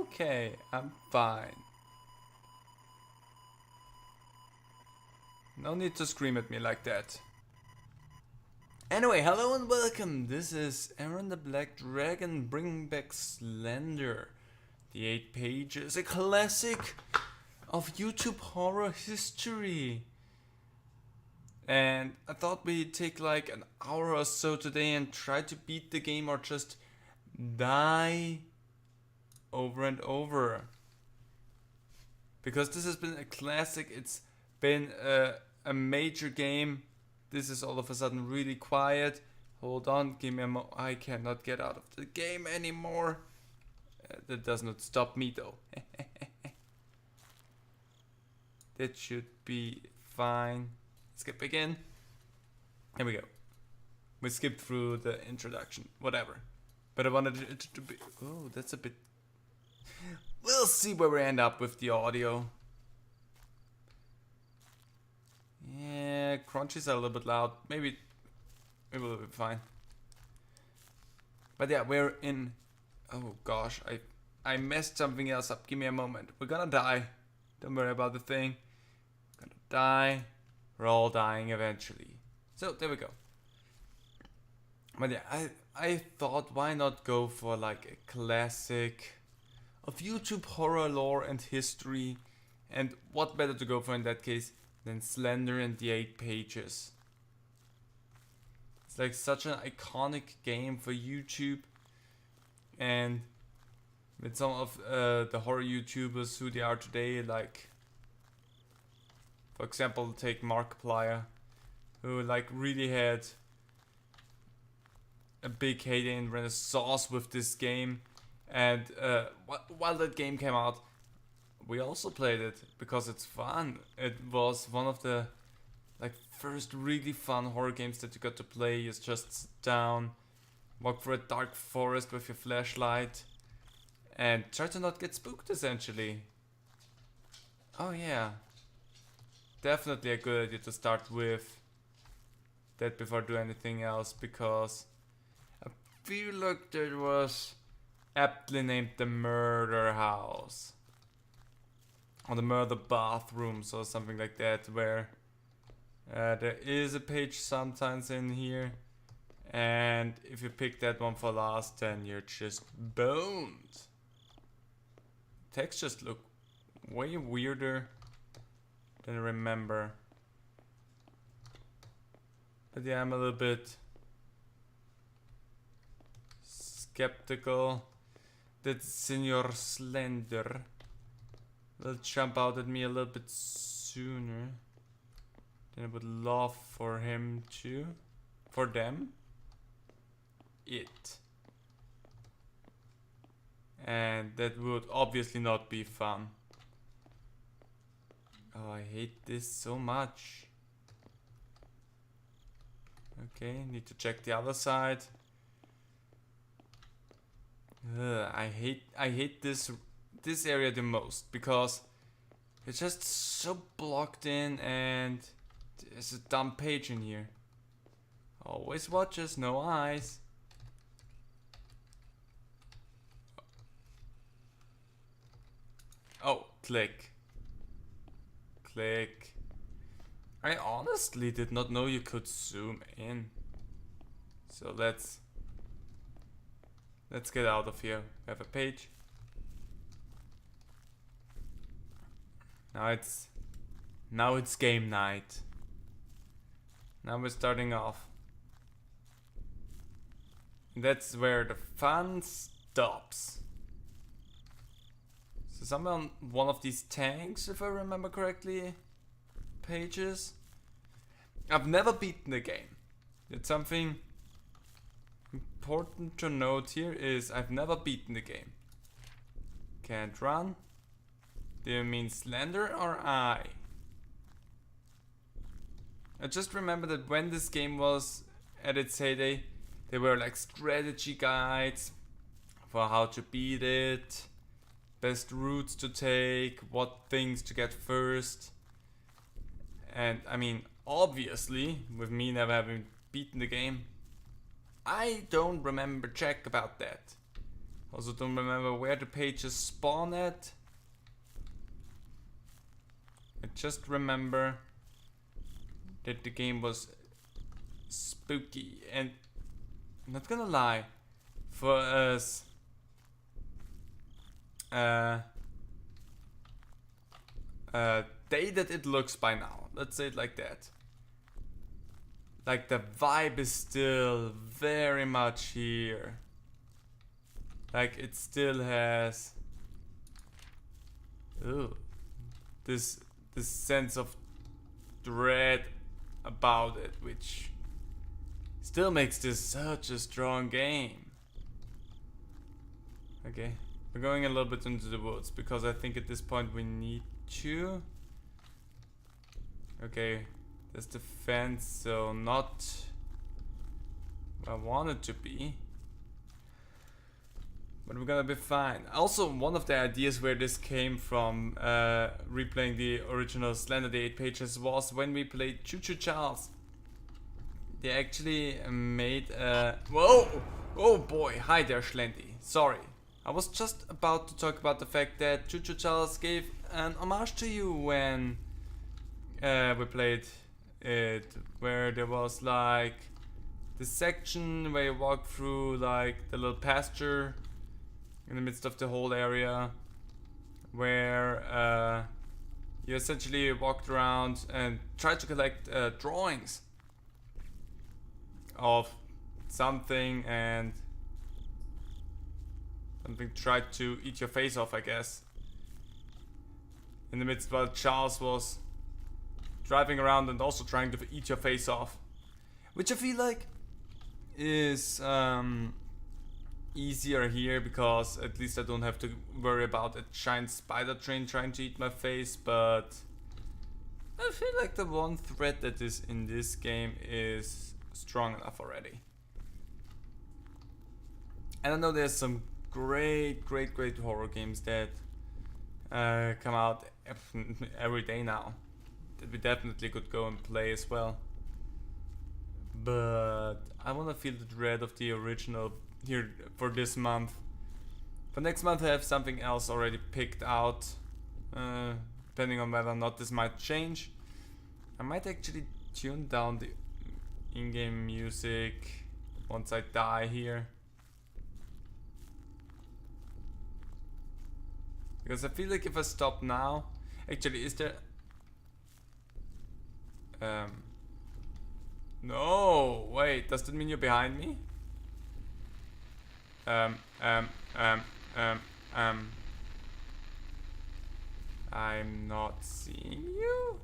okay, I'm fine. No need to scream at me like that. Anyway, hello and welcome. This is Aaron the Black Dragon bringing back Slender. The 8 pages, a classic of YouTube horror history. And I thought we'd take like an hour or so today and try to beat the game or just die over and over. Because this has been a classic, it's been a major game. This is all of a sudden really quiet. Hold on, give me a mo. I cannot get out of the game anymore. That does not stop me though. That should be fine. Skip again. Here we go. We skipped through the introduction. Whatever. But I wanted it to be... Oh, that's a bit... We'll see where we end up with the audio. Yeah, crunchies are a little bit loud. Maybe we'll be fine. But yeah, we're in... Oh gosh, I messed something else up. Give me a moment. We're gonna die. Don't worry about the thing. We're gonna die. We're all dying eventually. So, there we go. But yeah, I thought, why not go for like a classic of YouTube horror lore and history, and what better to go for in that case than Slender and the 8 pages. It's like such an iconic game for YouTube, and with some of the horror YouTubers who they are today, like for example take Markiplier, who like really had a big heyday and renaissance with this game. And while that game came out, we also played it because it's fun. It was one of the like first really fun horror games that you got to play. You just sit down, walk through a dark forest with your flashlight, and try to not get spooked essentially. Oh yeah, definitely a good idea to start with that before doing anything else, because I feel like there was aptly named the murder house or the murder bathrooms or something like that, where there is a page sometimes in here, and if you pick that one for last, then you're just boned. Textures look way weirder than I remember, but yeah, I'm a little bit skeptical that Senor Slender will jump out at me a little bit sooner than I would love for him to. For them. It. And that would obviously not be fun. Oh, I hate this so much. Okay, need to check the other side. I hate this area the most, because it's just so blocked in, and there's a dumb page in here. Always watches, no eyes. Oh, click. Click. I honestly did not know you could zoom in. So let's get out of here. We have a page. Now it's game night. Now we're starting off. That's where the fun stops. So somewhere on one of these tanks, if I remember correctly, pages. I've never beaten the game. It's something important to note here is I've never beaten the game. Can't run. Do you mean Slender or I? I just remember that when this game was at its heyday, there were like strategy guides for how to beat it, best routes to take, what things to get first. And I mean, obviously, with me never having beaten the game, I don't remember jack about that. Also don't remember where the pages spawn at. I just remember that the game was spooky, and I'm not gonna lie, for us dated it looks by now, let's say it like that. Like the vibe is still very much here. Like it still has this sense of dread about it, which still makes this such a strong game. Okay, we're going a little bit into the woods because I think at this point we need to. Okay, there's the fence, so not where I want it to be. But we're gonna be fine. Also, one of the ideas where this came from, replaying the original Slender, the 8 pages, was when we played Choo Choo Charles. They actually made a... Whoa! Oh boy, hi there Schlendy. Sorry. I was just about to talk about the fact that Choo Choo Charles gave an homage to you when we played it. Where there was like this section where you walk through like the little pasture in the midst of the whole area, where you essentially walked around and tried to collect drawings of something, and something tried to eat your face off, I guess. In the midst while Charles was driving around and also trying to eat your face off. Which I feel like is easier here, because at least I don't have to worry about a giant spider train trying to eat my face, but I feel like the one threat that is in this game is strong enough already. And I know there's some great horror games that come out every day now that we definitely could go and play as well. But I want to feel the dread of the original here for this month. For next month I have something else already picked out, depending on whether or not this might change. I might actually tune down the in-game music once I die here, because I feel like if I stop now, actually is there no, wait, does that mean you're behind me? I'm not seeing you.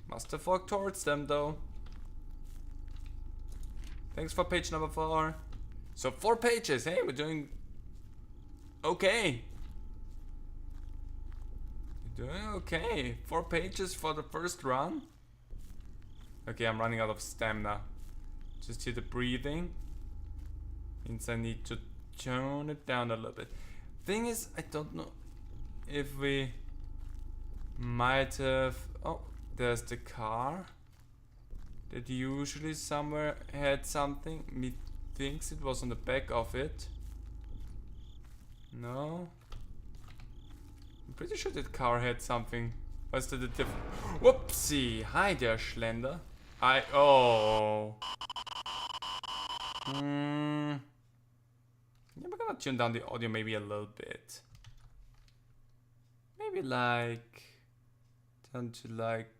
Must have walked towards them though. Thanks for page number 4. So 4 pages, hey, we're doing okay. We're doing okay. 4 pages for the first run. Okay, I'm running out of stamina. Just hear the breathing. Means I need to tone it down a little bit. Thing is, I don't know if we might have... Oh, there's the car that usually somewhere had something. Methinks it was on the back of it. No, I'm pretty sure that car had something. What's the difference? Whoopsie! Hi there, Slender. Oh. Yeah, we're gonna tune down the audio maybe a little bit. Maybe like down to like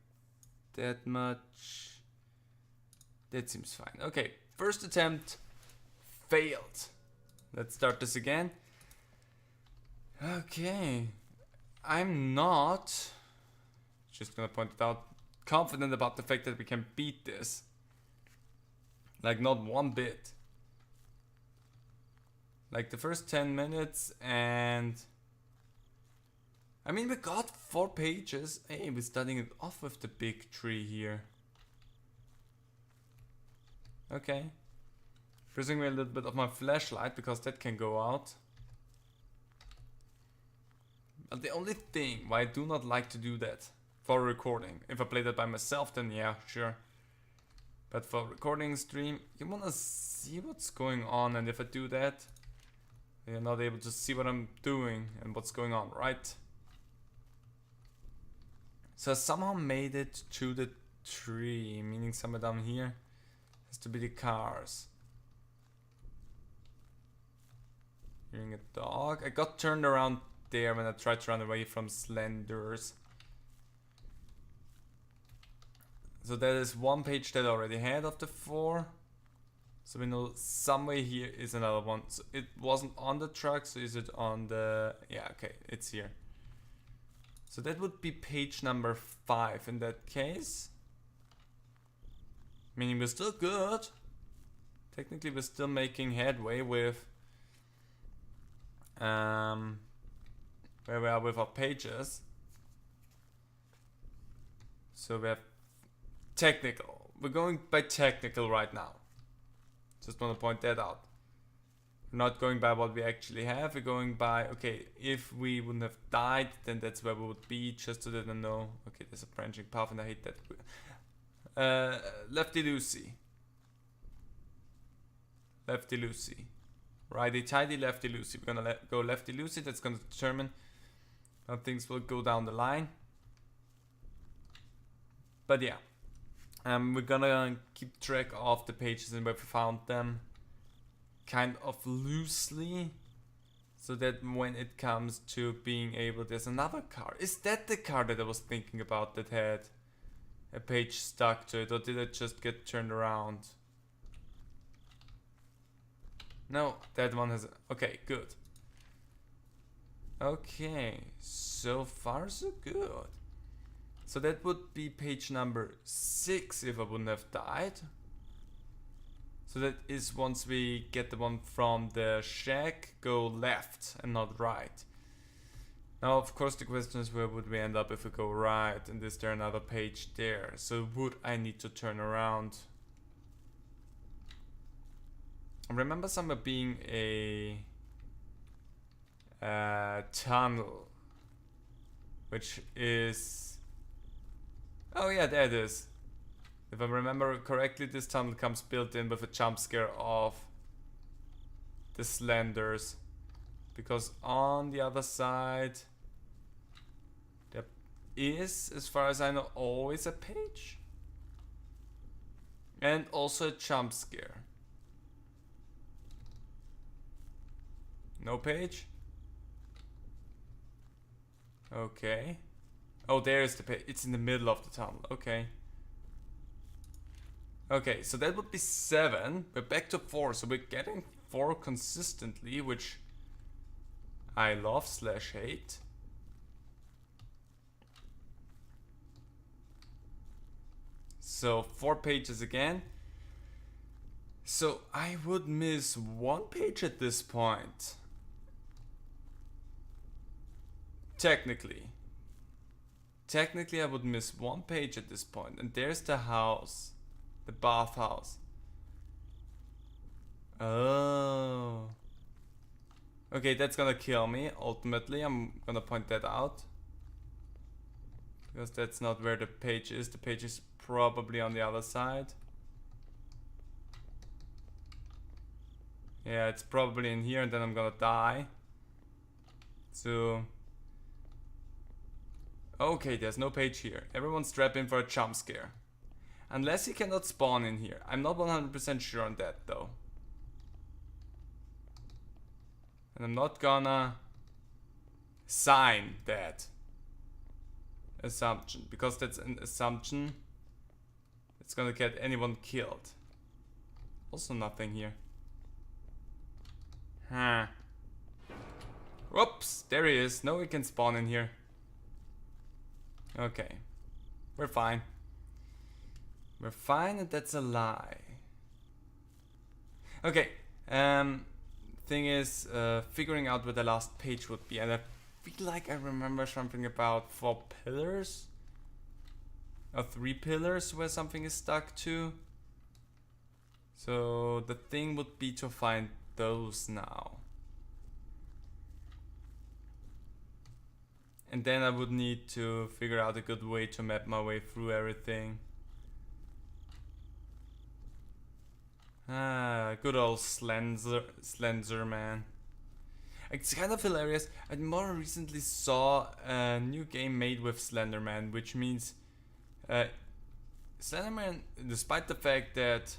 that much. That seems fine. Okay, first attempt failed. Let's start this again. Okay, I'm not, just gonna point it out, confident about the fact that we can beat this. Like, not one bit. Like the first 10 minutes, and I mean, we got 4 pages. Hey, we're starting it off with the big tree here. Okay. Freezing me a little bit of my flashlight because that can go out. But the only thing why I do not like to do that for recording, if I play that by myself, then yeah, sure. But for recording stream, you wanna see what's going on, and if I do that, You're not able to see what I'm doing and what's going on, right? So I somehow made it to the tree, meaning somewhere down here has to be the cars. Hearing a dog. I got turned around there when I tried to run away from Slenders. So that is one page that I already had of the 4. So we know somewhere here is another one. So it wasn't on the truck, so is it on the... Yeah, okay, it's here. So that would be page number 5 in that case. Meaning we're still good. Technically we're still making headway with... where we are with our pages. So we have technical. We're going by technical right now. Just want to point that out. We're not going by what we actually have. We're going by, okay, if we wouldn't have died, then that's where we would be, just so that I know. Okay, there's a branching path and I hate that. Lefty-loosey. Lefty-loosey. Righty-tighty, lefty-loosey. We're gonna go lefty-loosey. That's gonna determine how things will go down the line. But yeah. We're gonna keep track of the pages and where we found them kind of loosely, so that when it comes to being able, there's another car. Is that the car that I was thinking about that had a page stuck to it, or did it just get turned around? No, that one has... Okay, good. Okay, so far so good. So that would be page number 6 if I wouldn't have died. So that is once we get the one from the shack, go left and not right. Now of course the question is, where would we end up if we go right, and is there another page there? So would I need to turn around? I remember somewhere being a tunnel, which is... Oh yeah, there it is. If I remember correctly, this tunnel comes built in with a jump scare of the Slenders. Because on the other side, there is, as far as I know, always a page. And also a jump scare. No page? Okay. Oh, there's the page. It's in the middle of the tunnel. Okay. Okay, so that would be 7. We're back to 4. So we're getting 4 consistently, which I love / hate. So 4 pages again. So I would miss 1 page at this point. Technically, I would miss 1 page at this point. And there's the house. The bathhouse. Oh. Okay, that's gonna kill me. Ultimately, I'm gonna point that out. Because that's not where the page is. The page is probably on the other side. Yeah, it's probably in here, and then I'm gonna die. So... Okay, there's no page here. Everyone strap in for a jump scare. Unless he cannot spawn in here. I'm not 100% sure on that though. And I'm not gonna sign that assumption, because that's an assumption that's gonna get anyone killed. Also nothing here. Huh. Whoops, there he is. No, he can spawn in here. Okay. We're fine. We're fine, and that's a lie. Okay. Thing is, figuring out where the last page would be, and I feel like I remember something about 4 pillars, or 3 pillars where something is stuck to. So the thing would be to find those now. And then I would need to figure out a good way to map my way through everything. Ah, good old Slender man. It's kind of hilarious. I more recently saw a new game made with Slenderman, which means uh, Slenderman, despite the fact that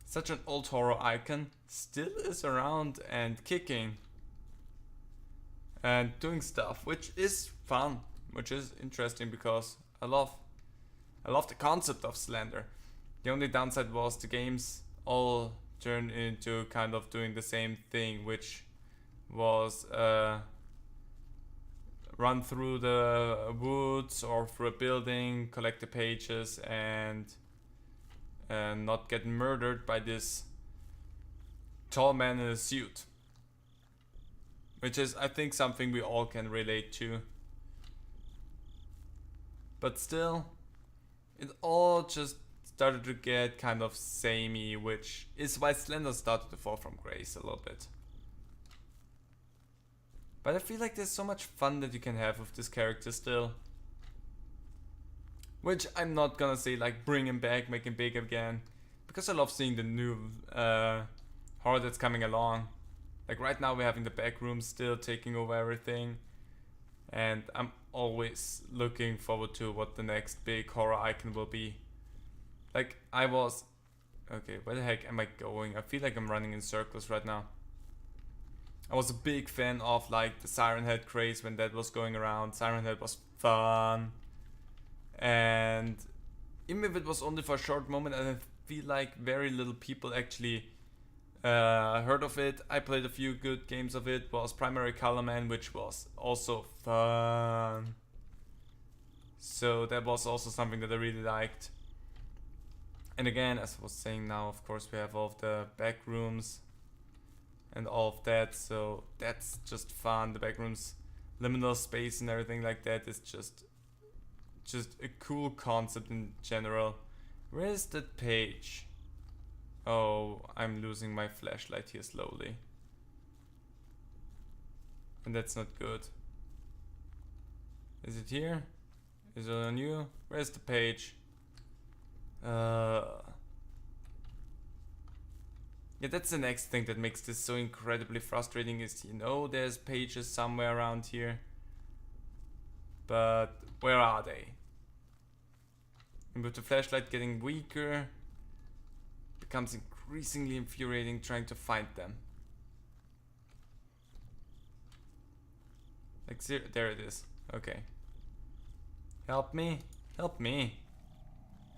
such an old horror icon, still is around and kicking and doing stuff, which is fun, which is interesting because I love the concept of Slender. The only downside was the games all turned into kind of doing the same thing, which was run through the woods or through a building, collect the pages, and not get murdered by this tall man in a suit. Which is, I think, something we all can relate to. But still, it all just started to get kind of samey, which is why Slender started to fall from grace a little bit. But I feel like there's so much fun that you can have with this character still. Which I'm not gonna say like bring him back, make him big again. Because I love seeing the new horror that's coming along. Like right now we're having the back room still taking over everything. And I'm always looking forward to what the next big horror icon will be. Like I was... Okay, where the heck am I going? I feel like I'm running in circles right now. I was a big fan of like the Siren Head craze when that was going around. Siren Head was fun. And even if it was only for a short moment, I feel like very little people actually heard of it. I played a few good games of it. Was Primary Color Man, which was also fun. So that was also something that I really liked. And again, as I was saying now, of course, we have all of the back rooms and all of that. So that's just fun. The back rooms, liminal space and everything like that is just a cool concept in general. Where is that page? Oh, I'm losing my flashlight here slowly. And that's not good. Is it here? Is it on you? Where's the page? Yeah, that's the next thing that makes this so incredibly frustrating is, you know, there's pages somewhere around here. But where are they? And with the flashlight getting weaker, it becomes increasingly infuriating trying to find them. Like, there it is. Okay. Help me. Help me.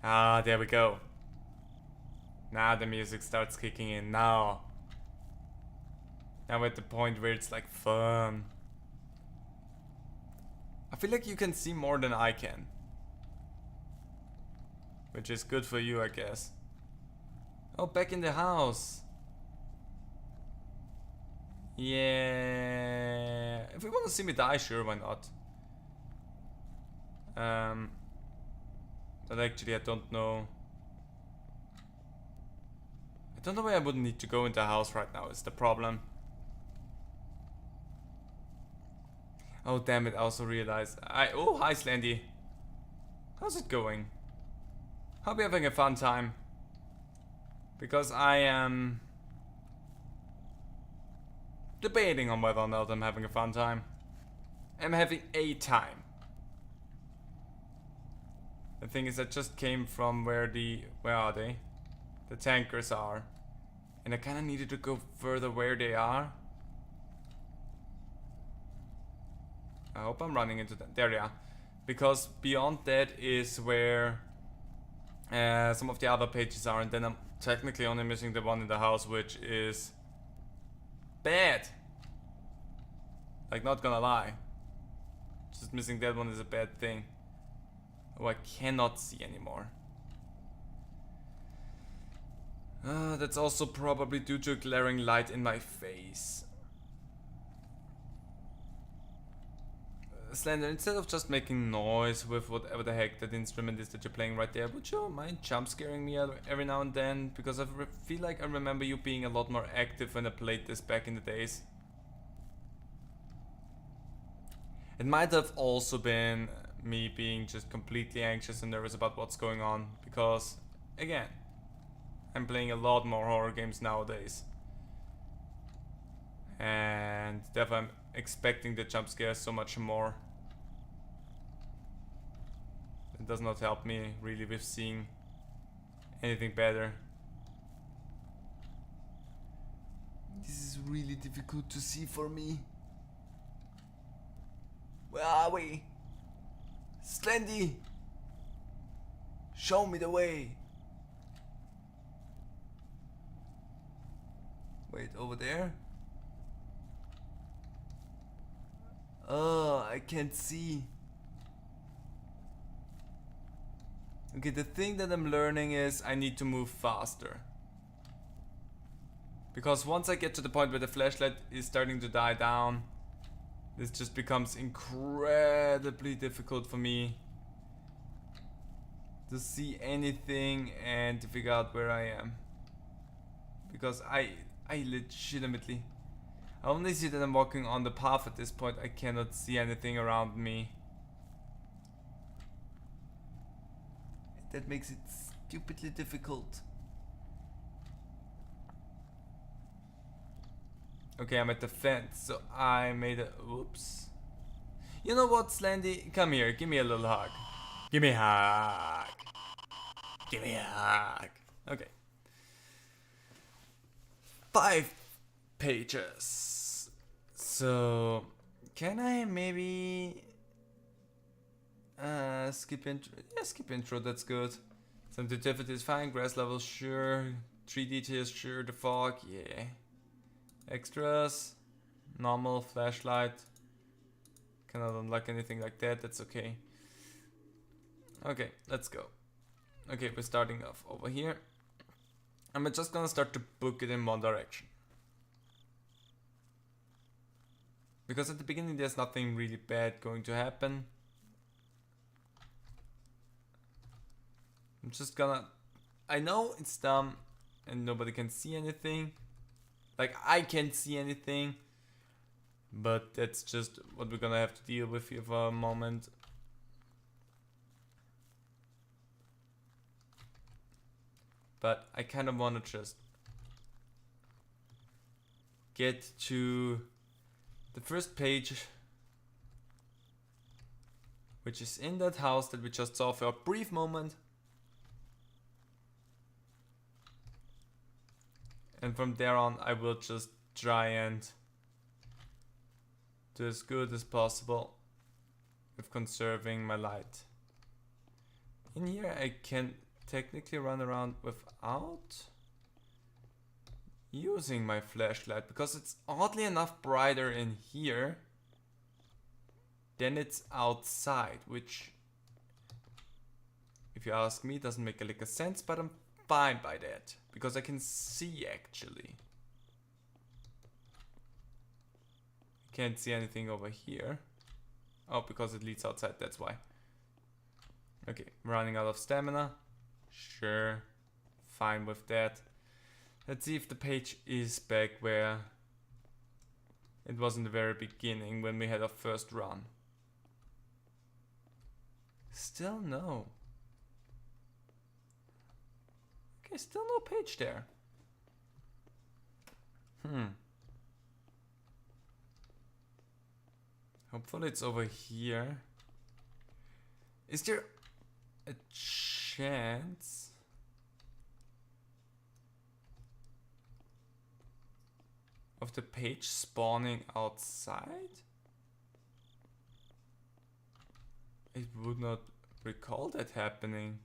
Ah, there we go. Now the music starts kicking in. Now we're at the point where it's like fun. I feel like you can see more than I can. Which is good for you, I guess. Oh, back in the house. Yeah. If you want to see me die, sure, why not? But actually, I don't know. I don't know where I would need to go in the house right now, is the problem. Oh, damn it, I also realized. Oh, hi, Slendy. How's it going? Hope you're having a fun time. Because I am debating on whether or not I'm having a fun time. I'm having a time. The thing is, I just came from where are they? The tankers are. And I kinda needed to go further where they are. I hope I'm running into them. There they are. Because beyond that is where some of the other pages are, and then I'm technically only missing the one in the house, which is bad. Like, not gonna lie. Just missing that one is a bad thing. Oh, I cannot see anymore. That's also probably due to a glaring light in my face. Slender, instead of just making noise with whatever the heck that instrument is that you're playing right there, would you mind jump scaring me every now and then? Because I feel like I remember you being a lot more active when I played this back in the days. It might have also been me being just completely anxious and nervous about what's going on, because, again, I'm playing a lot more horror games nowadays. and therefore I'm expecting the jump scare so much more. It does not help me really with seeing anything better. This is really difficult to see for me. Where are we? Slendy! Show me the way! Wait, over there? Oh, I can't see. Okay, the thing that I'm learning is I need to move faster. Because once I get to the point where the flashlight is starting to die down, this just becomes incredibly difficult for me to see anything and to figure out where I am. Because I legitimately, I only see that I'm walking on the path at this point. I cannot see anything around me. That makes it stupidly difficult. Okay, I'm at the fence, so I made a... Whoops. You know what, Slendy? Come here, give me a little hug. Give me a hug. Give me a hug. Okay. 5 pages. So, can I maybe... skip intro? Yeah, skip intro, that's good. Sensitivity is fine, grass level, sure. 3 details, sure. The fog, yeah. Extras, normal, flashlight. Cannot unlock anything like that, that's okay. Okay, let's go. Okay, we're starting off over here. I'm just gonna start to book it in one direction. Because at the beginning there's nothing really bad going to happen. I'm just gonna... I know it's dumb and nobody can see anything. Like, I can't see anything. But that's just what we're gonna have to deal with here for a moment. But I kind of want to just get to the first page, which is in that house that we just saw for a brief moment. And from there on, I will just try and do as good as possible with conserving my light. In here, I can technically run around without using my flashlight, because it's oddly enough brighter in here than it's outside, which, if you ask me, doesn't make a lick of sense, but I'm fine by that, because I can see actually. Can't see anything over here. Oh, because it leads outside, that's why. Okay, running out of stamina. Sure, fine with that. Let's see if the page is back where it was in the very beginning when we had our first run. Still no. Okay, still no page there. Hopefully it's over here. Is there a chance of the page spawning outside? It would not recall that happening.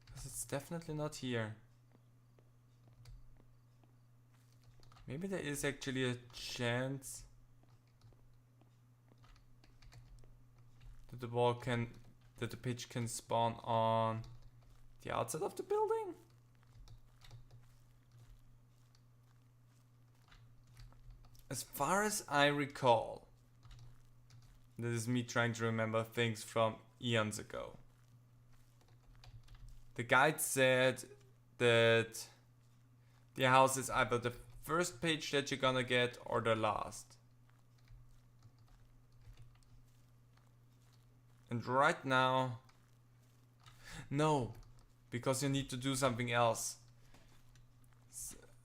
Because it's definitely not here. Maybe there is actually a chance that the page can spawn on the outside of the building? As far as I recall, this is me trying to remember things from eons ago. The guide said that the house is either the first page that you're gonna get or the last. And right now, no, because you need to do something else.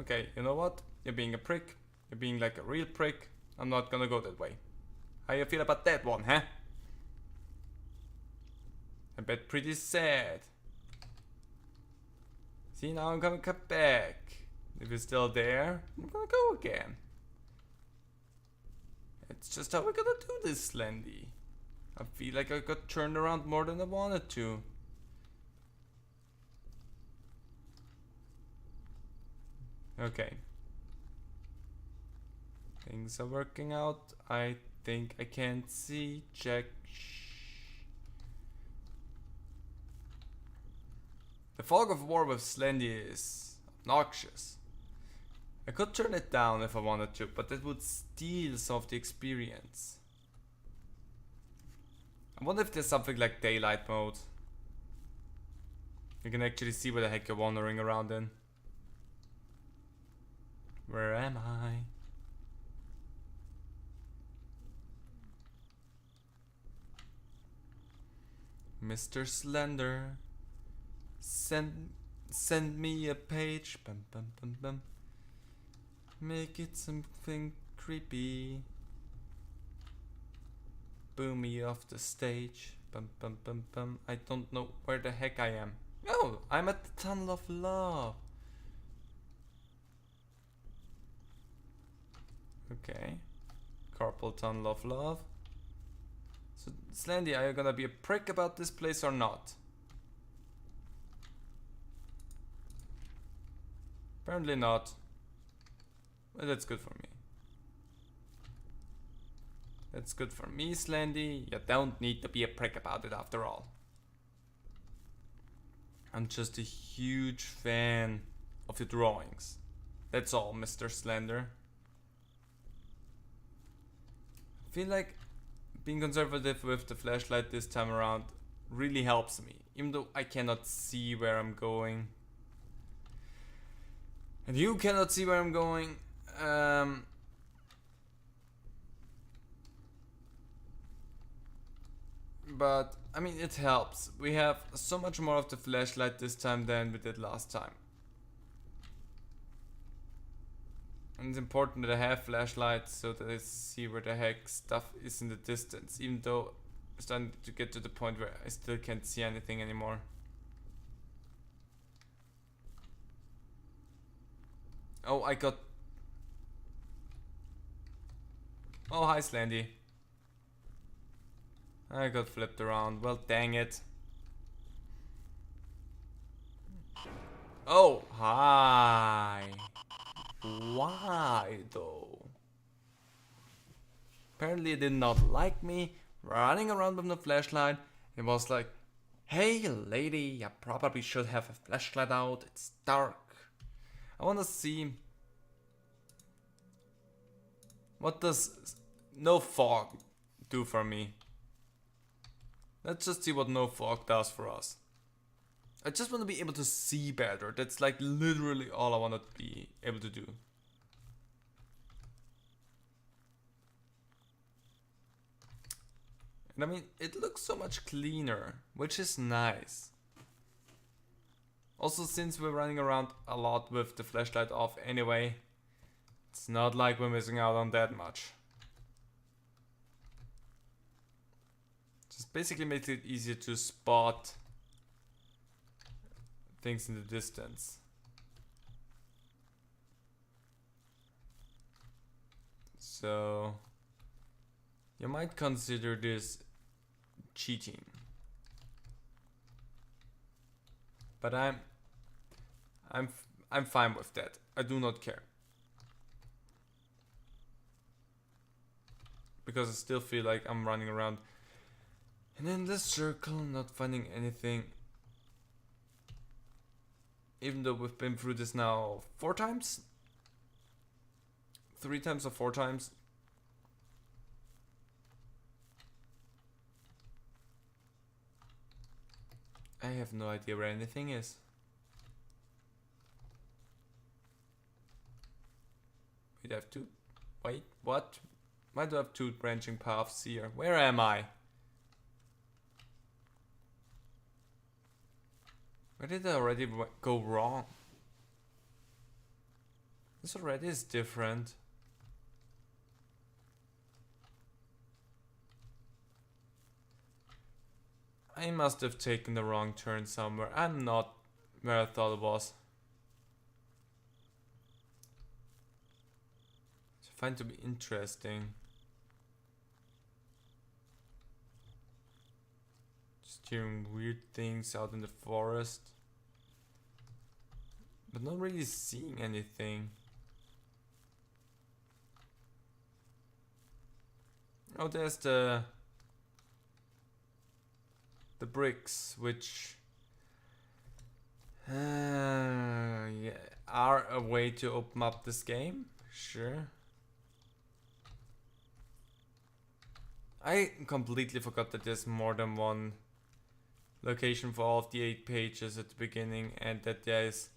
Okay, you know what? You're being a prick. You're being like a real prick. I'm not gonna go that way. How you feel about that one, huh? I bet pretty sad. See, now I'm gonna come back. If you're still there, I'm gonna go again. It's just how we're gonna do this, Slendy. I feel like I got turned around more than I wanted to. Okay. Things are working out. I think I can see. Check. The fog of war with Slendy is obnoxious. I could turn it down if I wanted to, but that would steal some of the experience. I wonder if there's something like daylight mode. You can actually see where the heck you're wandering around in. Where am I? Mr. Slender, send me a page. Bum, bum, bum, bum. Make it something creepy. Boo me off the stage. Bum, bum, bum, bum. I don't know where the heck I am. Oh, I'm at the Tunnel of Love. Okay. Carpal Tunnel of Love. So, Slendy, are you gonna be a prick about this place or not? Apparently not. Well, that's good for me. That's good for me, Slendy. You don't need to be a prick about it after all. I'm just a huge fan of your drawings. That's all, Mr. Slender. I feel like being conservative with the flashlight this time around really helps me, even though I cannot see where I'm going. And you cannot see where I'm going. But, I mean, it helps. We have so much more of the flashlight this time than we did last time. And it's important that I have flashlights so that I see where the heck stuff is in the distance, even though I'm starting to get to the point where I still can't see anything anymore. Oh, I got... Oh, hi, Slendy. I got flipped around. Well, dang it. Oh, hi. Why, though? Apparently, it did not like me running around with no flashlight. It was like, hey, lady, you probably should have a flashlight out. It's dark. I want to see... What does no fog do for me? Let's just see what no fog does for us. I just want to be able to see better. That's like literally all I want to be able to do. And I mean, it looks so much cleaner, which is nice. Also, since we're running around a lot with the flashlight off anyway, it's not like we're missing out on that much. Just basically makes it easier to spot things in the distance. So you might consider this cheating. But I'm fine with that. I do not care. Because I still feel like I'm running around and in this circle, not finding anything. Even though we've been through this now 4 times? 3 times or 4 times? I have no idea where anything is. Wait, I have 2. Wait, what? Why do I have 2 branching paths here? Where am I? Where did I already go wrong? This already is different. I must have taken the wrong turn somewhere. I'm not where I thought it was. I find it to be interesting. Just hearing weird things out in the forest. But not really seeing anything. Oh, there's the bricks, which yeah, are a way to open up this game. Sure. I completely forgot that there's more than one location for all of the 8 pages at the beginning, and that there's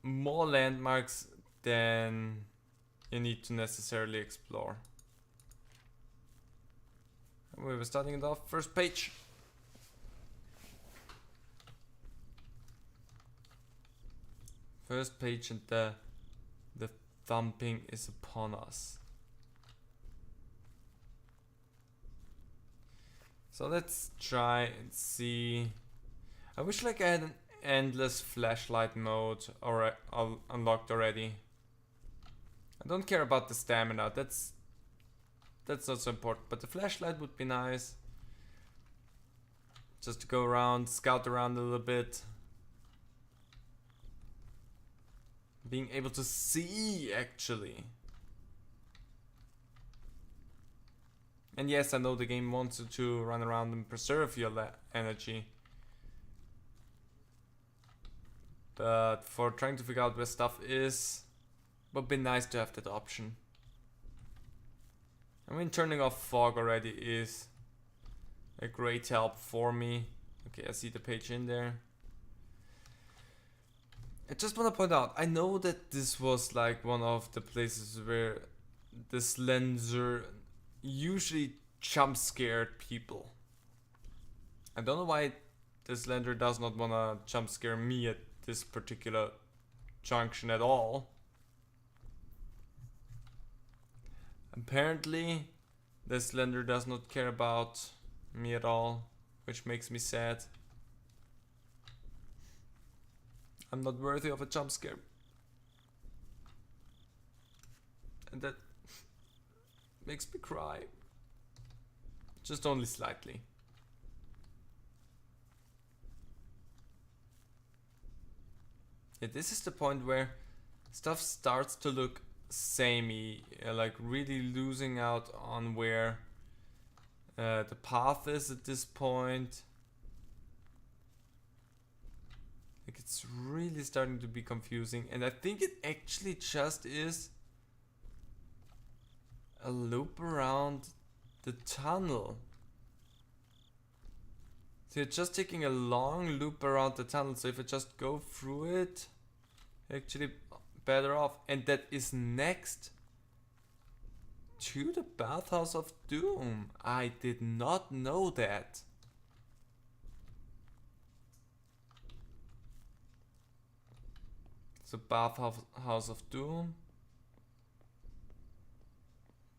more landmarks than you need to necessarily explore. We were starting it off, first page. First page, and the thumping is upon us. So let's try and see. I wish like I had an endless flashlight mode or unlocked already. I don't care about the stamina. That's not so important. But the flashlight would be nice. Just to go around, scout around a little bit. Being able to see, actually. And yes, I know the game wants you to run around and preserve your energy. But for trying to figure out where stuff is, it would be nice to have that option. I mean, turning off fog already is a great help for me. Okay, I see the page in there. I just want to point out, I know that this was like one of the places where the Slender usually jump scared people. I don't know why the Slender does not want to jump scare me at this particular junction at all. Apparently, the Slender does not care about me at all, which makes me sad. I'm not worthy of a jump scare. And that makes me cry. Just only slightly. Yeah, this is the point where stuff starts to look samey, like really losing out on where the path is at this point. Like, it's really starting to be confusing, and I think it actually just is a loop around the tunnel. So you're just taking a long loop around the tunnel, so if I just go through it, actually better off. And that is next to the Bathhouse of Doom. I did not know that. So Bathhouse of Doom.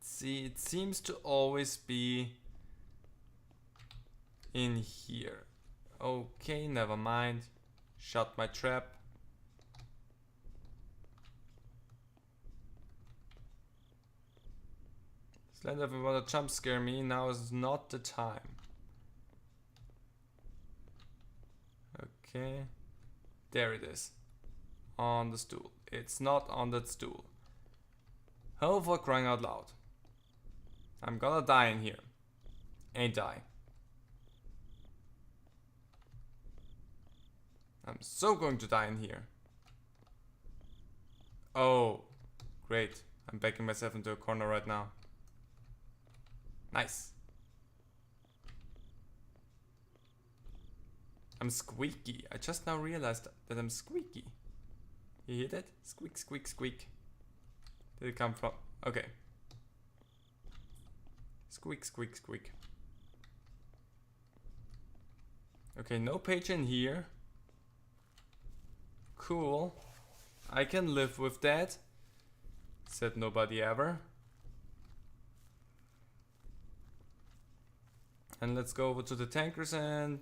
See, it seems to always be in here. Okay, never mind. Shut my trap. Slender, if you want to jump scare me, now is not the time. Okay. There it is. On the stool. It's not on that stool. Oh, for crying out loud. I'm gonna die in here. Ain't I? I'm so going to die in here. Oh, great. I'm backing myself into a corner right now. Nice. I'm squeaky. I just now realized that I'm squeaky. You hear that? Squeak, squeak, squeak. Did it come from? Okay. Squeak, squeak, squeak. Okay, no page in here. Cool. I can live with that. Said nobody ever. And let's go over to the tankers and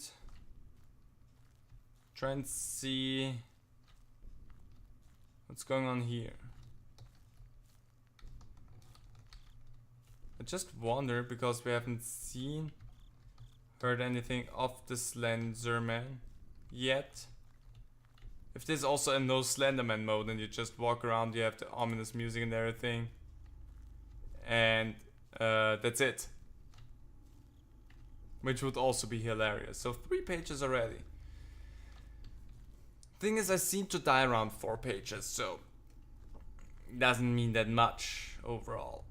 try and see what's going on here. I just wonder, because we haven't heard anything of the Slender Man yet. If there's also a no Slenderman mode and you just walk around, you have the ominous music and everything. And that's it. Which would also be hilarious. So 3 pages already. Thing is, I seem to die around 4 pages, so doesn't mean that much overall.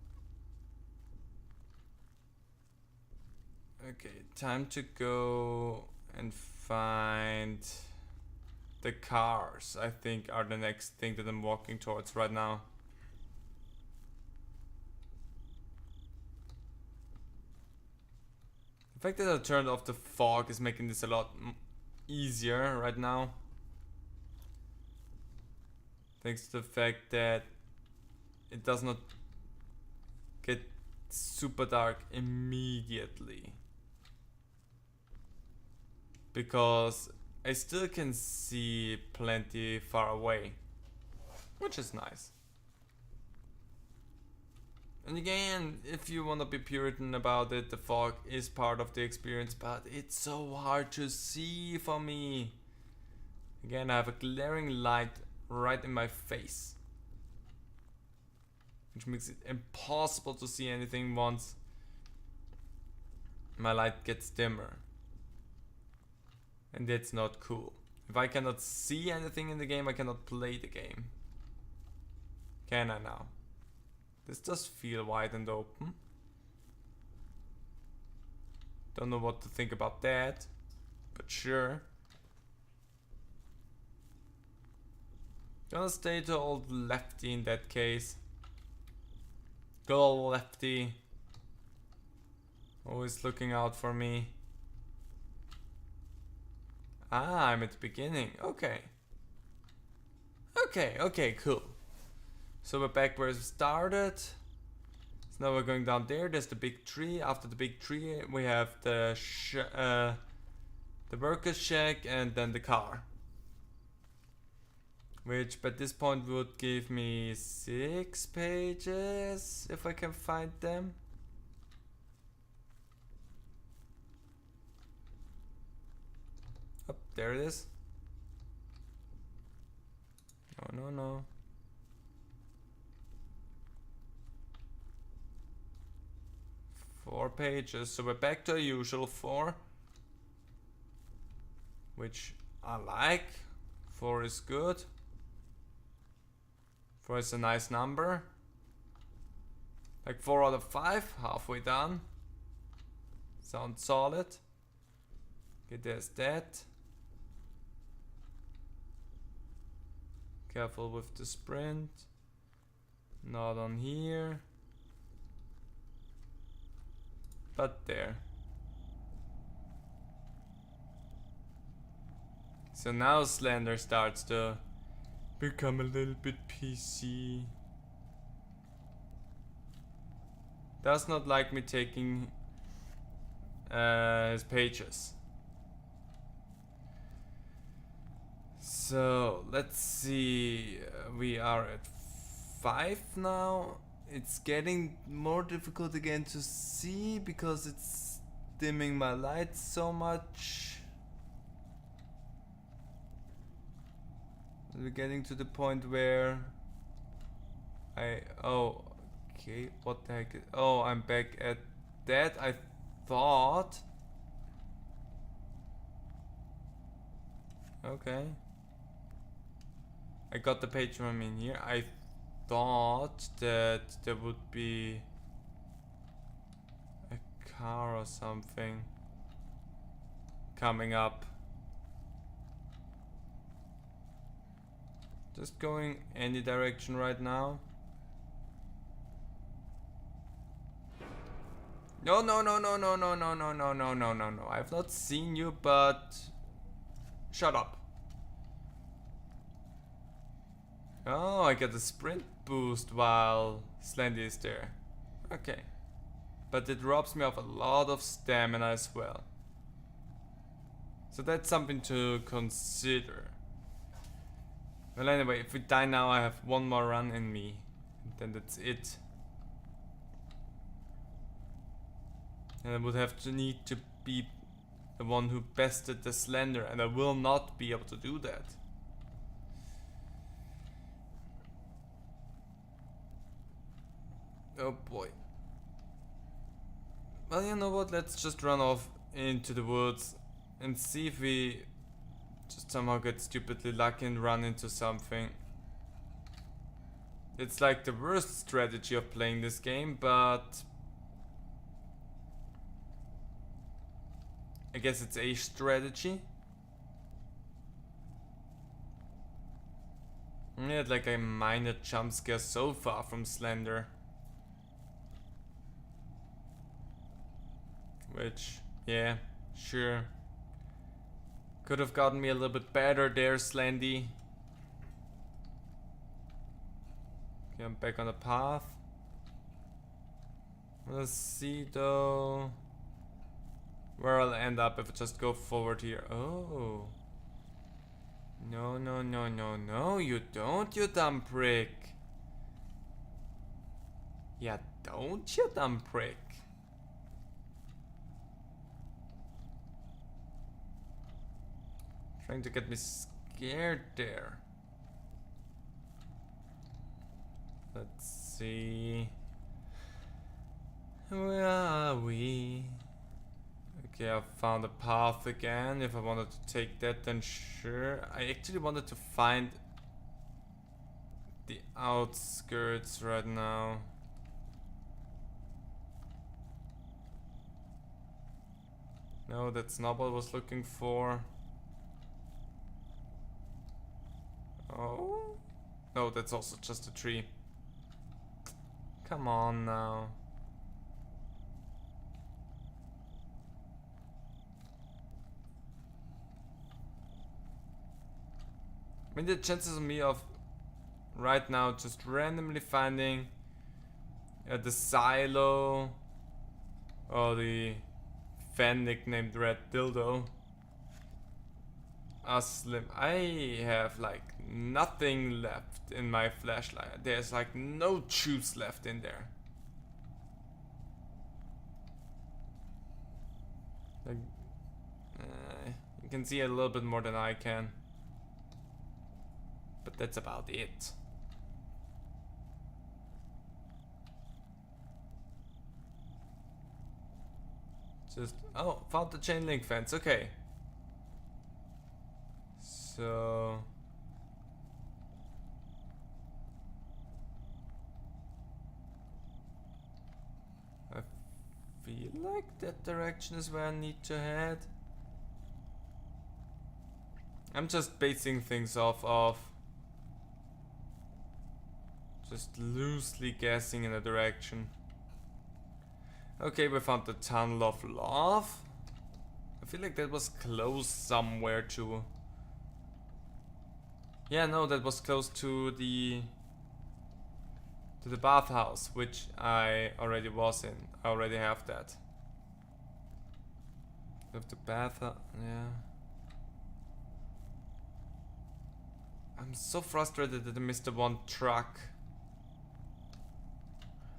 Okay, time to go and find the cars, I think, are the next thing that I'm walking towards right now. The fact that I turned off the fog is making this a lot easier right now. Thanks to the fact that it does not get super dark immediately. Because I still can see plenty far away, which is nice. And again, if you want to be Puritan about it, the fog is part of the experience, but it's so hard to see for me. Again, I have a glaring light right in my face, which makes it impossible to see anything once my light gets dimmer. And that's not cool. If I cannot see anything in the game, I cannot play the game. Can I now? This does feel wide and open. Don't know what to think about that, but sure. Gonna stay to old Lefty in that case. Good old Lefty. Always looking out for me. Ah, I'm at the beginning. Okay. Okay, cool. So we're back where we started. So now we're going down there. There's the big tree. After the big tree, we have the workers' shack and then the car. Which by this point would give me 6 pages if I can find them. Oh, there it is. No. 4 pages, so we're back to our usual 4. Which I like. 4 is good. 4 is a nice number. Like 4 out of 5, halfway done. Sounds solid. Okay, there's that. Careful with the sprint. Not on here. But there. So now Slender starts to become a little bit PC. Does not like me taking his pages. So let's see, we are at 5 now. It's getting more difficult again to see because it's dimming my light so much. We're getting to the point where okay, what the heck? Oh, I'm back at that. I thought. Okay. I got the page from in here. I thought that there would be a car or something coming up. Just going any direction right now. No. I've not seen you, but shut up. Oh, I get a sprint boost while Slender is there. Okay. But it robs me of a lot of stamina as well. So that's something to consider. Well, anyway, if we die now, I have one more run in me. Then that's it. And I would have to need to be the one who bested the Slender, and I will not be able to do that. Oh boy. Well, you know what? Let's just run off into the woods and see if we just somehow get stupidly lucky and run into something. It's like the worst strategy of playing this game, but I guess it's a strategy. I had like a minor jump scare so far from Slender. Which, yeah, sure. Could have gotten me a little bit better there, Slendy. Okay, I'm back on the path. Let's see though where I'll end up if I just go forward here. Oh. No, no, no, no, no, you don't, you dumb prick. Yeah, don't, you dumb prick. Trying to get me scared there. Let's see. Where are we? Okay, I found a path again. If I wanted to take that, then sure. I actually wanted to find the outskirts right now. No, that's not what I was looking for. Oh? No, that's also just a tree. Come on now. I mean, the chances of me of right now just randomly finding the silo or the fan nicknamed Red Dildo are slim. I have like nothing left in my flashlight. There's like no juice left in there. Like, you can see a little bit more than I can. But that's about it. Just, oh, found the chain link fence, okay. So I feel like that direction is where I need to head. I'm just basing things off of just loosely guessing in a direction. Okay, we found the Tunnel of Love. I feel like that was close somewhere to... Yeah, no, that was close to the bathhouse, which I already was in. I already have that. Of the bathhouse, yeah. I'm so frustrated that I missed the one truck.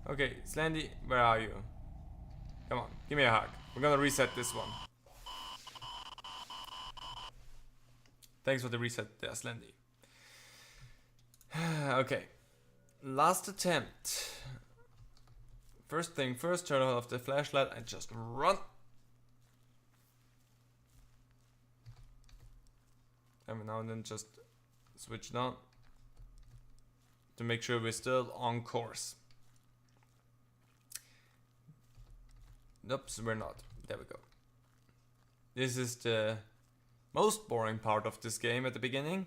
Okay, Slendy, where are you? Come on, give me a hug. We're gonna reset this one. Thanks for the reset there, Slendy. Okay, last attempt. First thing first, turn off the flashlight and just run. Every now and then just switch it on to make sure we're still on course. Nope, we're not. There we go. This is the most boring part of this game at the beginning.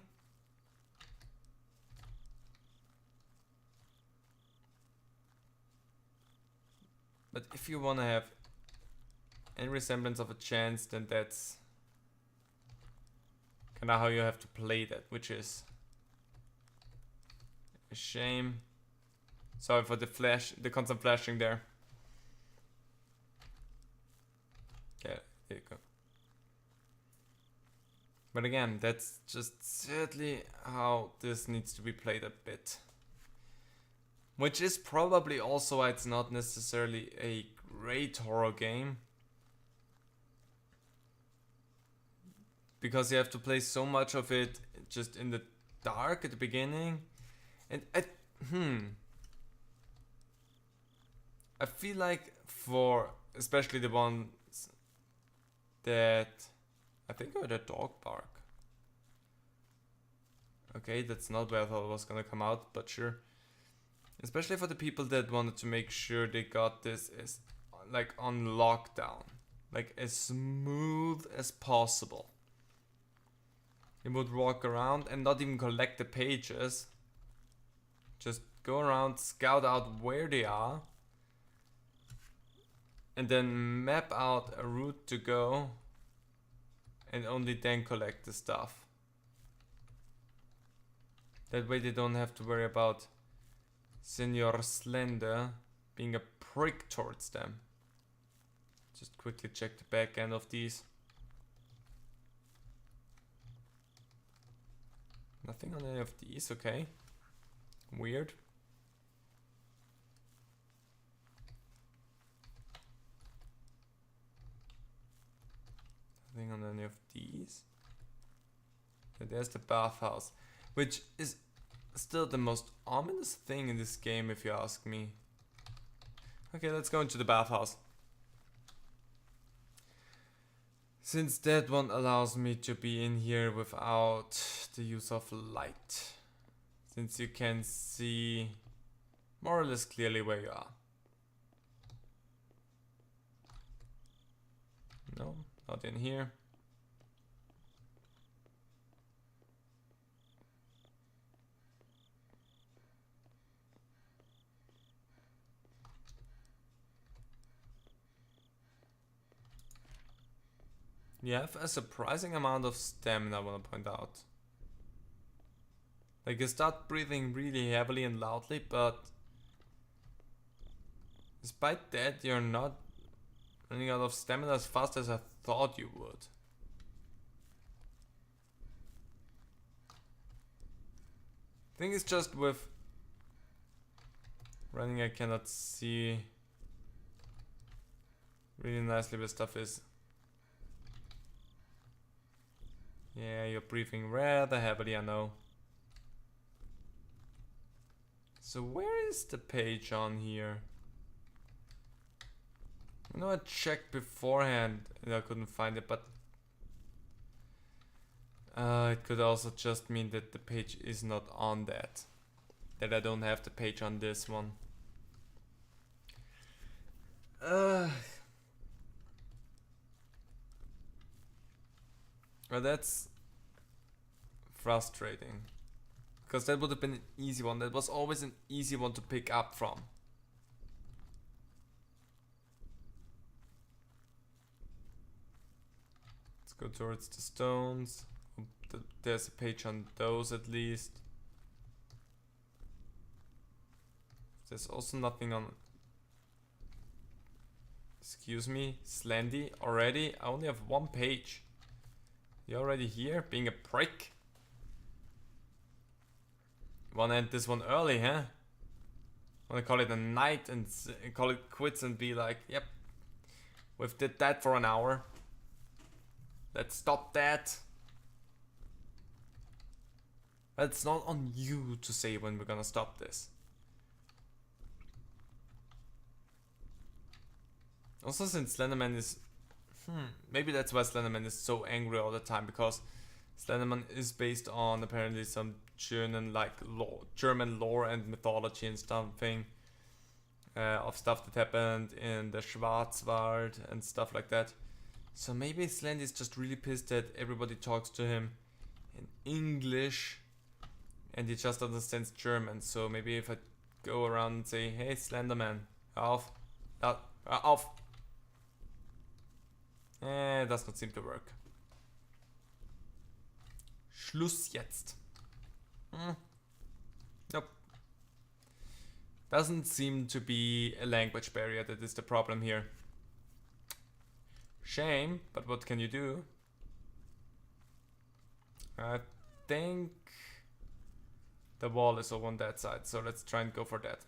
But if you want to have any resemblance of a chance, then that's kind of how you have to play that, which is A shame. Sorry for the flash, the constant flashing there. Okay, here you go. But again, that's just sadly how this needs to be played a bit. Which is probably also why it's not necessarily a great horror game. Because you have to play so much of it just in the dark at the beginning. And I feel like for especially the ones that I think I heard a dog bark. Okay, that's not where I thought it was gonna come out, but sure. Especially for the people that wanted to make sure they got this as like on lockdown, like as smooth as possible. You would walk around and not even collect the pages. Just go around, scout out where they are, and then map out a route to go, and only then collect the stuff. That way they don't have to worry about Senor Slender being a prick towards them. Just quickly check the back end of these. Nothing on any of these, okay. Weird. Nothing on any of these. And there's the bathhouse, which is still the most ominous thing in this game if you ask me. Okay, let's go into the bathhouse. Since that one allows me to be in here without the use of light. Since you can see more or less clearly where you are. No, not in here. You have a surprising amount of stamina, I want to point out. Like you start breathing really heavily and loudly, but despite that you're not running out of stamina as fast as I thought you would. I think it's just with running I cannot see really nicely where stuff is. Yeah, you're breathing rather heavily, I know. So where is the page on here? I know I checked beforehand and I couldn't find it, but it could also just mean that the page is not on that. That I don't have the page on this one. Well, that's frustrating. Because that would have been an easy one. That was always an easy one to pick up from. Let's go towards the stones. There's a page on those at least. There's also nothing on... Excuse me, Slendy, already? I only have one page. You already here, being a prick? Wanna end this one early, huh? Wanna call it a night and call it quits and be like, yep, we've did that for an hour. Let's stop that. But it's not on you to say when we're gonna stop this. Also, since Slenderman is... maybe that's why Slenderman is so angry all the time, because Slenderman is based on apparently some German German lore and mythology and something of stuff that happened in the Schwarzwald and stuff like that. So maybe Slender is just really pissed that everybody talks to him in English and he just understands German. So maybe if I go around and say, hey Slenderman, auf, auf. It does not seem to work. Schluss jetzt. Nope. Doesn't seem to be a language barrier that is the problem here. Shame, but what can you do? I think the wall is over on that side, so let's try and go for that.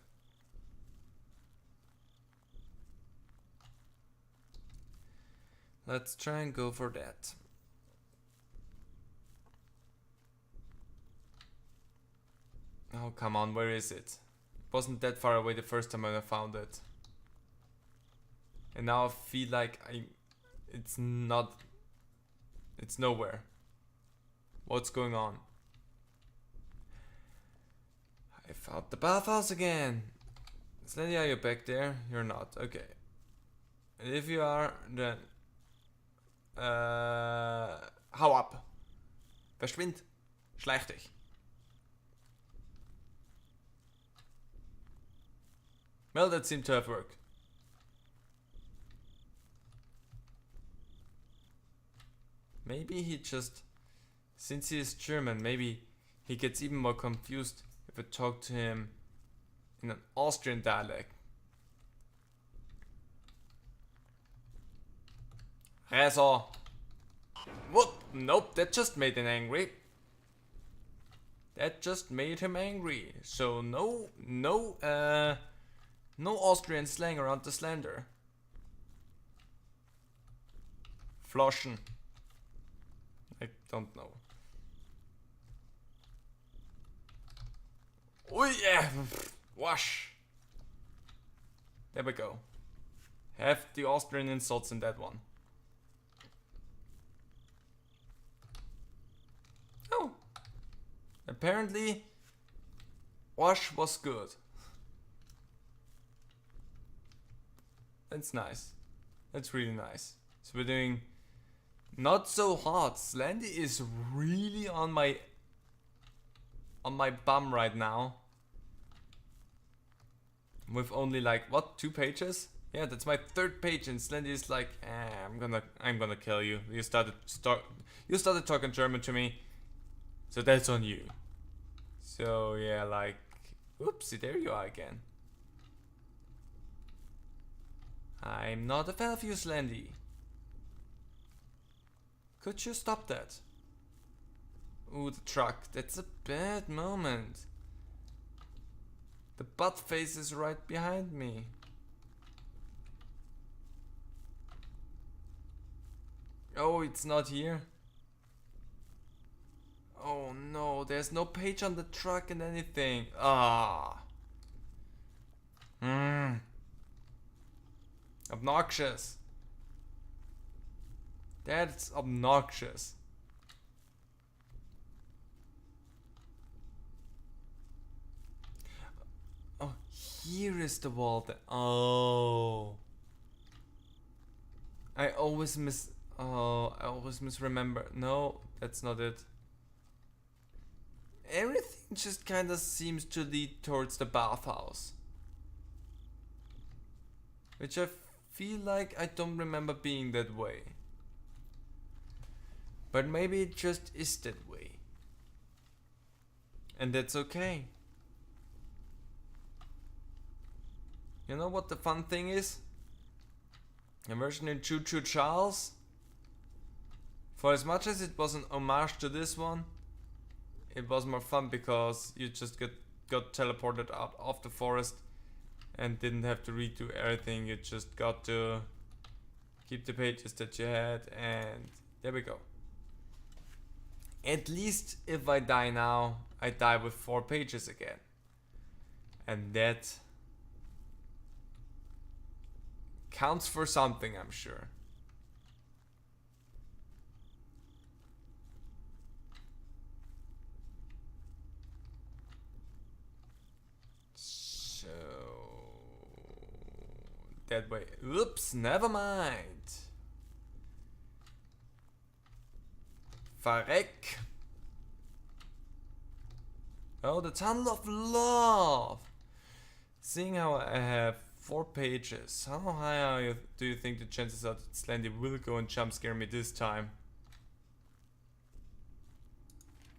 Let's try and go for that. Oh, come on, where is it? Wasn't that far away the first time when I found it. And now I feel like it's nowhere. What's going on? I found the bathhouse again. Slender, are you back there? You're not. Okay. And if you are, then hau ab. Verschwind. Schleich dich. Well, that seemed to have worked. Maybe he just, since he is German, maybe he gets even more confused if I talk to him in an Austrian dialect. Reza. What? Nope, that just made him angry. That just made him angry. So no Austrian slang around the Slender. Floschen. I don't know. Oh yeah! Wash! There we go. Have the Austrian insults in that one. Oh! Apparently, wash was good. That's nice. That's really nice. So we're doing not so hard. Slender is really on my bum right now. With only like what, 2 pages? Yeah, that's my 3rd page, and Slender is like, I'm gonna kill you. You started talking German to me, so that's on you. So yeah, like, oopsie, there you are again. I'm not a fan of you, Slender. Could you stop that? Ooh, the truck. That's a bad moment. The butt face is right behind me. Oh, it's not here. Oh no, there's no page on the truck and anything. Ah. Obnoxious. That's obnoxious. Oh, here is the wall. Oh. I always misremember. No, that's not it. Everything just kinda seems to lead towards the bathhouse. Which I feel like I don't remember being that way. But maybe it just is that way. And that's okay. You know what the fun thing is? Immersion in Choo Choo Charles. For as much as it was an homage to this one, it was more fun because you just got teleported out of the forest and didn't have to redo everything. You just got to keep the pages that you had, and there we go. At least if I die now, I die with 4 pages again. And that counts for something, I'm sure. So that way. Oops, never mind. Verreck. Oh, the Tunnel of Love. Seeing how I have 4 pages, how high do you think the chances are that Slender will go and jump scare me this time?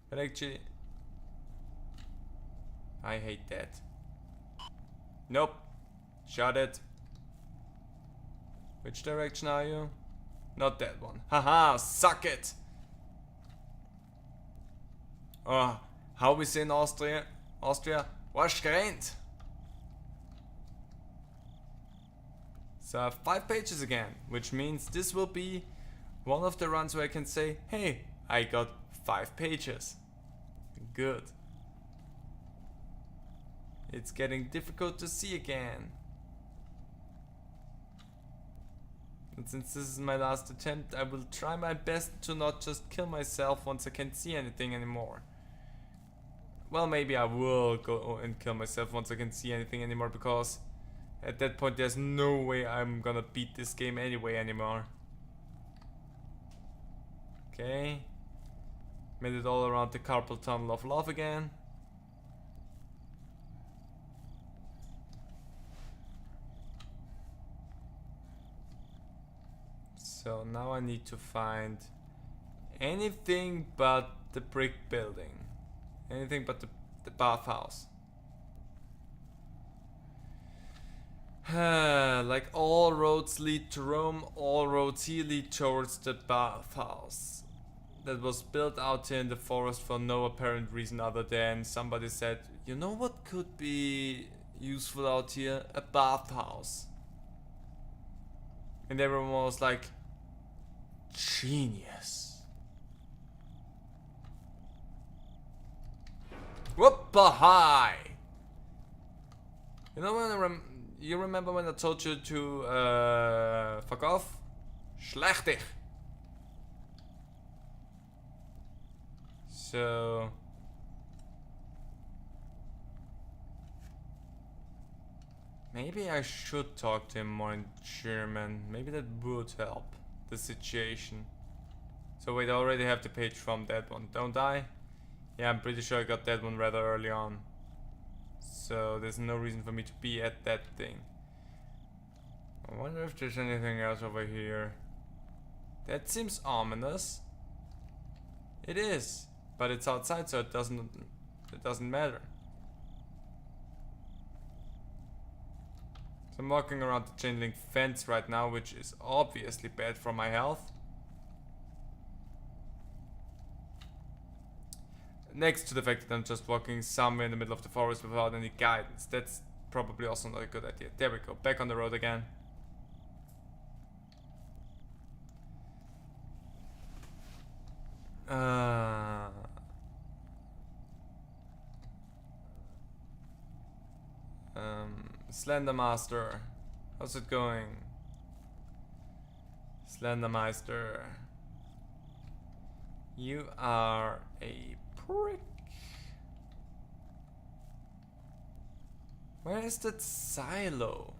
But actually, I hate that. Nope. Shot it. Which direction are you? Not that one. Haha, suck it! Oh, how we say in Austria? Was rennt? So 5 pages again, which means this will be one of the runs where I can say, hey, I got 5 pages. Good. It's getting difficult to see again. And since this is my last attempt, I will try my best to not just kill myself once I can't see anything anymore. Well, maybe I will go and kill myself once I can see anything anymore, because at that point there's no way I'm gonna beat this game anyway anymore. Okay. Made it all around the carpal tunnel of love again. So now I need to find anything but the brick building. Anything but the bathhouse. Like all roads lead to Rome, all roads here lead towards the bathhouse. That was built out here in the forest for no apparent reason other than somebody said, you know what could be useful out here? A bathhouse. And everyone was like, genius. Whoop-a-hi! You know when you remember when I told you to fuck off? Schlecht dich! So maybe I should talk to him more in German. Maybe that would help the situation. So wait, I already have the page from that one, don't I? Yeah, I'm pretty sure I got that one rather early on. So there's no reason for me to be at that thing. I wonder if there's anything else over here. That seems ominous. It is, but it's outside, so it doesn't matter. So I'm walking around the chain link fence right now, which is obviously bad for my health. Next to the fact that I'm just walking somewhere in the middle of the forest without any guidance. That's probably also not a good idea. There we go, back on the road again. Slender Master, how's it going? Slender Meister, you are a prick. Where is that silo?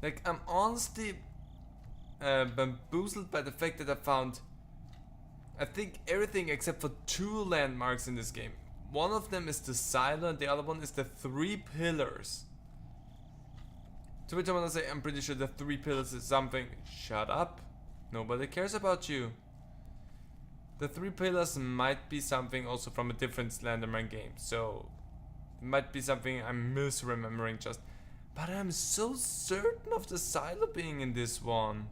Like, I'm honestly bamboozled by the fact that I found, I think, everything except for 2 landmarks in this game. One of them is the silo and the other one is the 3 pillars. To which I want to say, I'm pretty sure the 3 pillars is something. Shut up. Nobody cares about you. The 3 pillars might be something also from a different Slenderman game. So, it might be something I'm misremembering just. But I'm so certain of the silo being in this one.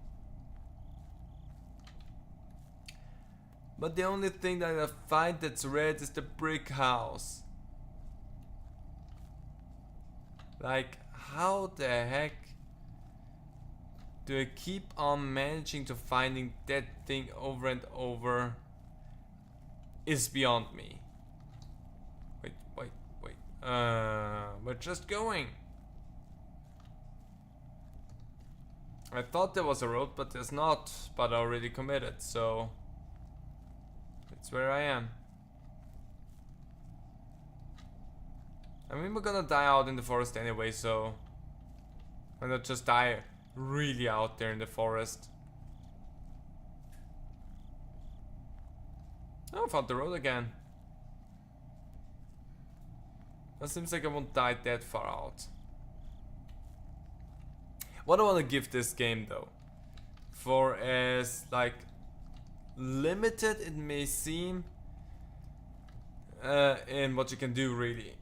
But the only thing that I find that's red is the brick house. Like, how the heck do I keep on managing to finding that thing over and over is beyond me. Wait. We're just going. I thought there was a road, but there's not. But I already committed, so it's where I am. I mean, we're gonna die out in the forest anyway, so why not just die really out there in the forest? Oh, I found the road again. That seems like I won't die that far out. What I want to give this game though, for as like limited it may seem in what you can do really,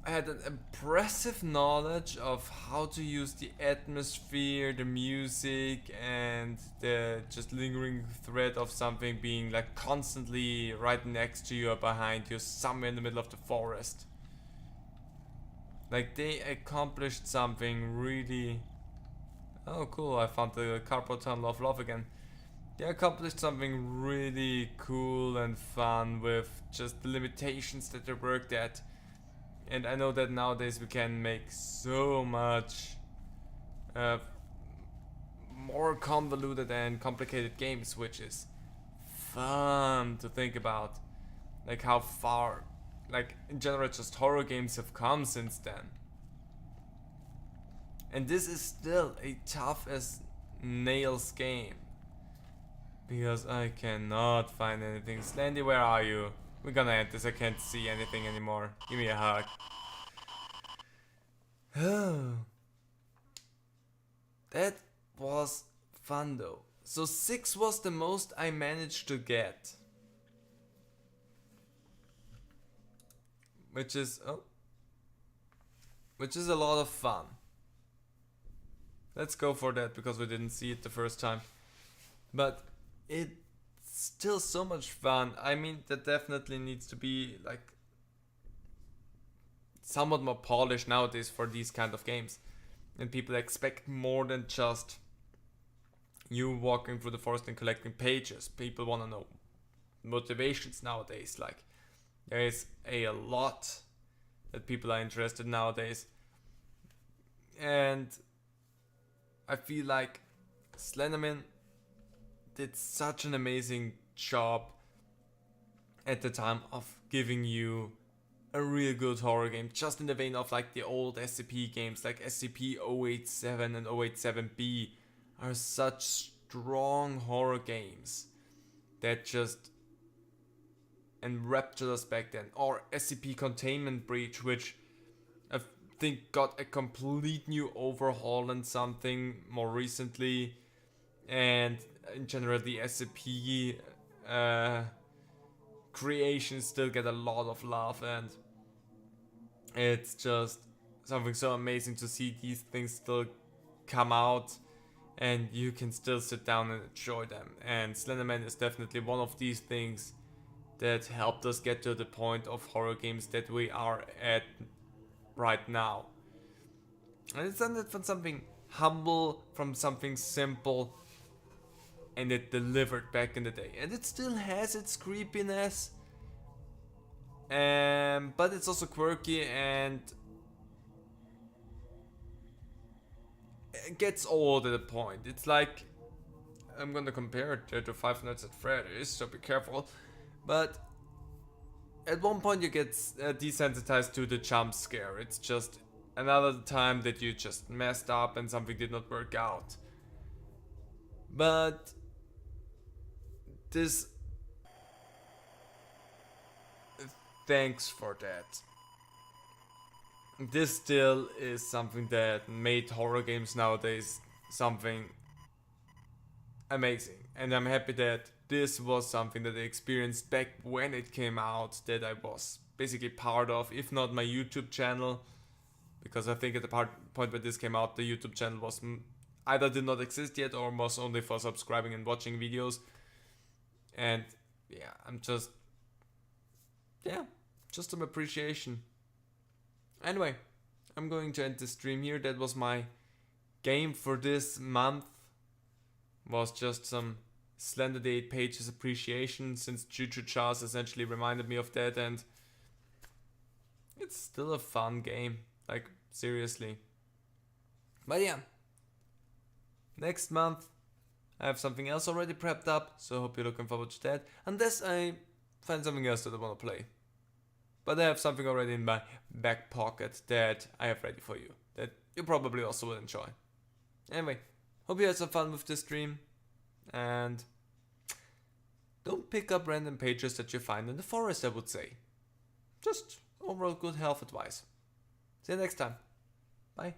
I had an impressive knowledge of how to use the atmosphere, the music, and the just lingering thread of something being like constantly right next to you or behind you, somewhere in the middle of the forest. Like they accomplished something really. Oh, cool! I found the carpal tunnel of love again. They accomplished something really cool and fun with just the limitations that they worked at. And I know that nowadays we can make so much uh, more convoluted and complicated games, which is fun to think about. Like how far, like in general, just horror games have come since then. And this is still a tough as nails game. Because I cannot find anything. Slendy, where are you? We're gonna end this, I can't see anything anymore. Give me a hug. That was fun though. So 6 was the most I managed to get. Which is a lot of fun. Let's go for that because we didn't see it the first time. But it's still so much fun. I mean, that definitely needs to be like somewhat more polished nowadays for these kind of games. And people expect more than just you walking through the forest and collecting pages. People want to know motivations nowadays. Like, there is a lot that people are interested in nowadays. And I feel like Slenderman did such an amazing job at the time of giving you a real good horror game, just in the vein of like the old SCP games like SCP-087 and 087B are such strong horror games that just enraptured us back then. Or SCP Containment Breach, which I think got a complete new overhaul and something more recently, and in general the SCP creations still get a lot of love, and it's just something so amazing to see these things still come out and you can still sit down and enjoy them. And Slenderman is definitely one of these things that helped us get to the point of horror games that we are at right now. And it's done it from something humble, from something simple, and it delivered back in the day. And it still has its creepiness, but it's also quirky and it gets old at a point. It's like, I'm gonna compare it to Five Nights at Freddy's, so be careful. But at one point you get desensitized to the jump scare. It's just another time that you just messed up and something did not work out. But this, thanks for that. This still is something that made horror games nowadays something amazing. And I'm happy that this was something that I experienced back when it came out, that I was basically part of, if not my YouTube channel. Because I think at the point where this came out, the YouTube channel was either did not exist yet or was only for subscribing and watching videos. And yeah, I'm just some appreciation. Anyway, I'm going to end the stream here. That was my game for this month. Was just some Slender 8 pages appreciation, since Juju Chars essentially reminded me of that, and it's still a fun game. Like, seriously. But yeah, next month I have something else already prepped up, so I hope you're looking forward to that. Unless I find something else that I want to play. But I have something already in my back pocket that I have ready for you, that you probably also will enjoy. Anyway, hope you had some fun with this stream, and don't pick up random pages that you find in the forest, I would say. Just overall good health advice. See you next time. Bye.